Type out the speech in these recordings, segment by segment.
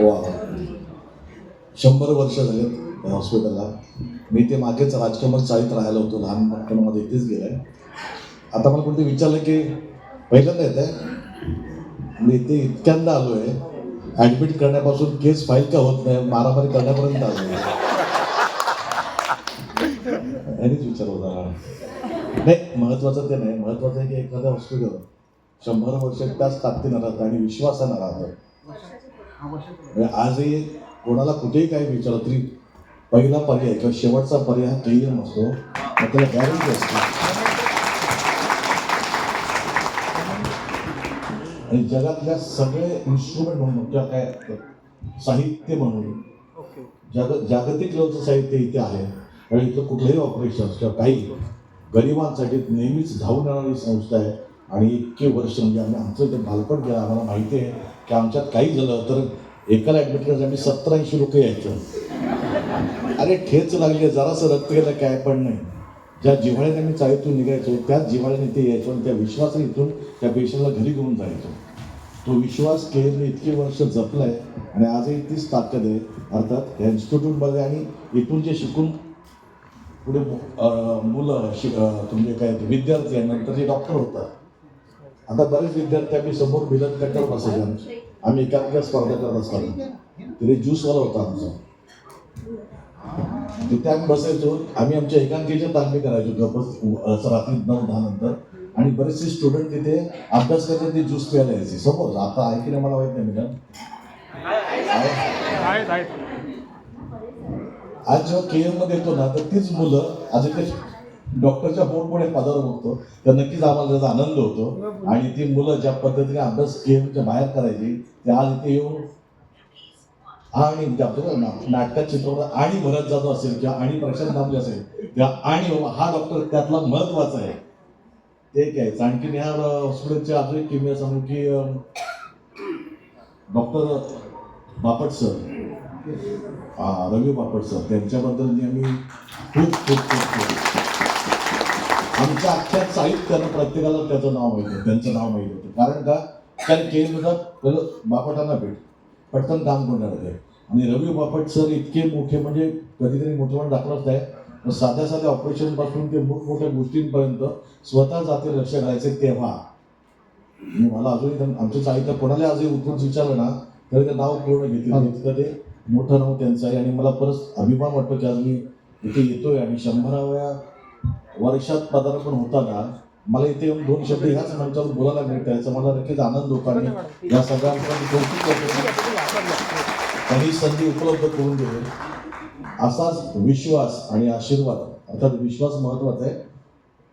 वा 100 वर्ष झालेत या हॉस्पिटलला. मी ते मागेच राजकमल चाळीत राहायला होतो, लहानपण माझं इथेच गेलंय. आता मला कोणते विचारलं की पहिल्यांदा येत आहे, मी इथे इतक्यांदा आलो आहे, ॲडमिट करण्यापासून केस फाईल का होत नाही, मारामारी करण्यापर्यंत आलो आहे. यांनीच विचार होता. नाही, महत्त्वाचं ते नाही, महत्त्वाचं आहे की एखाद्या हॉस्पिटल 100 वर्ष त्याच ताकदीनं राहतं आणि विश्वासानं राहतं. आजही कोणाला कुठेही काही विचारलं तरी पहिला पर्याय किंवा शेवटचा पर्याय KEM असतो, मग त्याला गॅरंटी असते. आणि जगातल्या सगळे इन्स्ट्रुमेंट म्हणून किंवा काय साहित्य म्हणून जागतिक लेवलचं साहित्य इथे आहे. आणि इथं कुठलंही ऑपरेशन किंवा काही गरिबांसाठी नेहमीच धावून येणारी संस्था आहे. आणि इतके वर्ष म्हणजे आमचं इथं बालपण गेलं, आम्हाला माहिती आहे की आमच्यात काही झालं तर एकाला ॲडमिट करायचं 70-80 लोक यायचं. अरे ठेच लागली, जरासं रक्त गेलं काय पण नाही. ज्या जिव्हाळ्याने आम्ही चाळीतून निघायचो त्याच जिव्हाळ्याने ते यायचो आणि त्या विश्वासाने इथून त्या पेशंटला घरी घेऊन जायचो. तो विश्वास KEMने इतके वर्ष जपला आहे आणि आजही तीच ताकद आहे. अर्थात या इन्स्टिट्यूटमध्ये आणि इथून जे शिकून पुढे मुलं तुमचे काय विद्यार्थी आहे, नंतर जे डॉक्टर होतात. आता बरेच विद्यार्थी आम्ही समोर मिलन कट्टर बसायचे. आम्ही एकांकिका स्पर्धा करत असताना तिथे ज्यूसवाला होता आमचा, तिथे आम्ही बसायचो. आम्ही आमच्या एकांकिकेच्या तालमी करायचो असं रात्री 9-10 नंतर. आणि बरेचसे स्टुडंट तिथे अभ्यास करायचे, ते ज्यूस प्यायला यायचे. समोर आता आहे की नाही मला माहित नाही. आज जेव्हा KEMमध्ये येतो ना तर तीच मुलं आज इथे डॉक्टरच्या बोर्डमुळे पदावर बघतो तर नक्कीच आम्हाला त्याचा आनंद होतो. आणि ती मुलं ज्या पद्धतीने अभ्यास KEMच्या बाहेर करायची ते आज इथे येऊन आणि नाटकात चित्रपट आणि भरत जाधव असेल किंवा आणि प्रशांत दामले असेल किंवा आणि हा डॉक्टर त्यातला महत्वाचा आहे ते घ्यायचं. आणखी ह्या हॉस्पिटलचे अजून एक किमया सांगू की डॉक्टर बापट सर, रवी बापट सर, त्यांच्याबद्दल आम्ही खूप खूप खूप आमच्या अख्ख्या साहित्यानं प्रत्येकाला त्याचं नाव माहिती होतं, त्यांचं नाव माहिती होतं. कारण का कारण KEMचा पहिलं बापटांना भेट पटकन काम करणार आहे. आणि रवी बापट सर इतके मोठे म्हणजे कधीतरी मोठेपण दाखवत आहे. साध्या साध्या ऑपरेशनपासून ते मोठमोठ्या गोष्टींपर्यंत स्वतः जाते लक्ष घालायचे. तेव्हा मला अजूनही आमच्या साहित्य कोणाला आजही उत्तर विचारलं ना तर ते नाव पूर्ण घेतलं तिथं ते मोठं नाव त्यांचं आहे. आणि मला परत अभिमान वाटतो की आज मी इथे येतोय आणि 100व्या वर्षात पदार्पण होताना मला इथे येऊन 2 शब्द ह्याच मंचावर बोलायला मिळतं, याचा मला नक्कीच आनंद होतो. आणि या सगळ्यांचं कौतुक करतो, काही संधी उपलब्ध करून दिली. असाच विश्वास आणि आशीर्वाद, अर्थात विश्वास महत्वाचा आहे,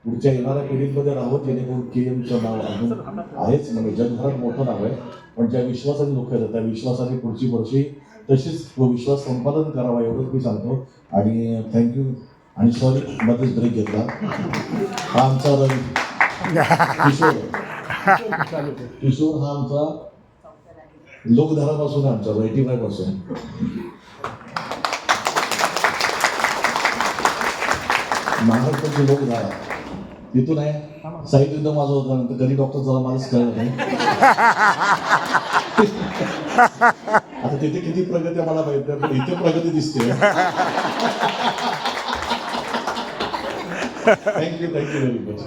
पुढच्या येणाऱ्या पिढीमध्ये राहावं जेणेकरून KEMचं नाव अजून आहेच म्हणजे जगभरात मोठं नाव आहे. पण ज्या विश्वासाने लोक येतात त्या विश्वासाने पुढची वर्षी तशीच विश्वास संपादन करावा एवढंच मी सांगतो. आणि थँक्यू. आणि सॉरी मध्येच ब्रेक घेतला. हा आमचा रवी किशोर हा आमचा लोकधारापासून आहे, आमचा 85 पासून. महाराष्ट्राची लोकधारा तिथून आहे. साहित्य युद्ध माझं होतं नंतर कधी डॉक्टर झाला मलाच कळलं नाही. आता तिथे किती प्रगती मला माहित नाही पण इथे प्रगती दिसते. Thank you very much.